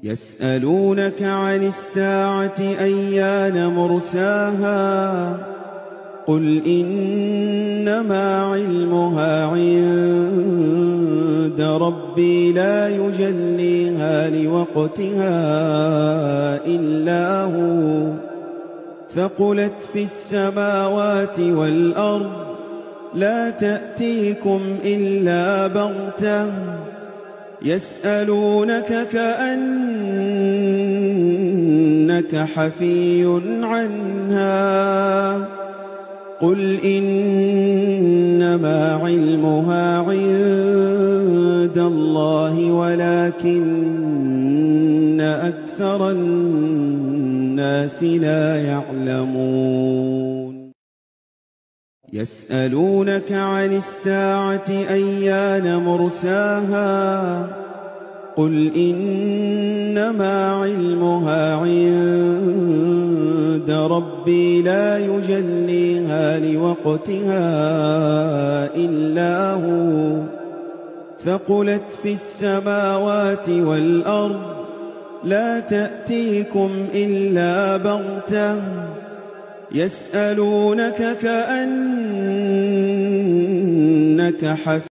يسألونك عن الساعة أيان مرساها قل إنما علمها عند ربي لا يجليها لوقتها إلا هو ثقلت في السماوات والأرض لا تأتيكم إلا بغتة يسألونك كأنك حفي عنها قل إنما علمها عند الله ولكن أكثر الناس لا يعلمون يسألونك عن الساعة أيان مرساها قل إنما علمها عند ربي لا يجليها لوقتها إلا هو ثقلت في السماوات والأرض لا تأتيكم إلا بغتة يسألونك كأنك حفي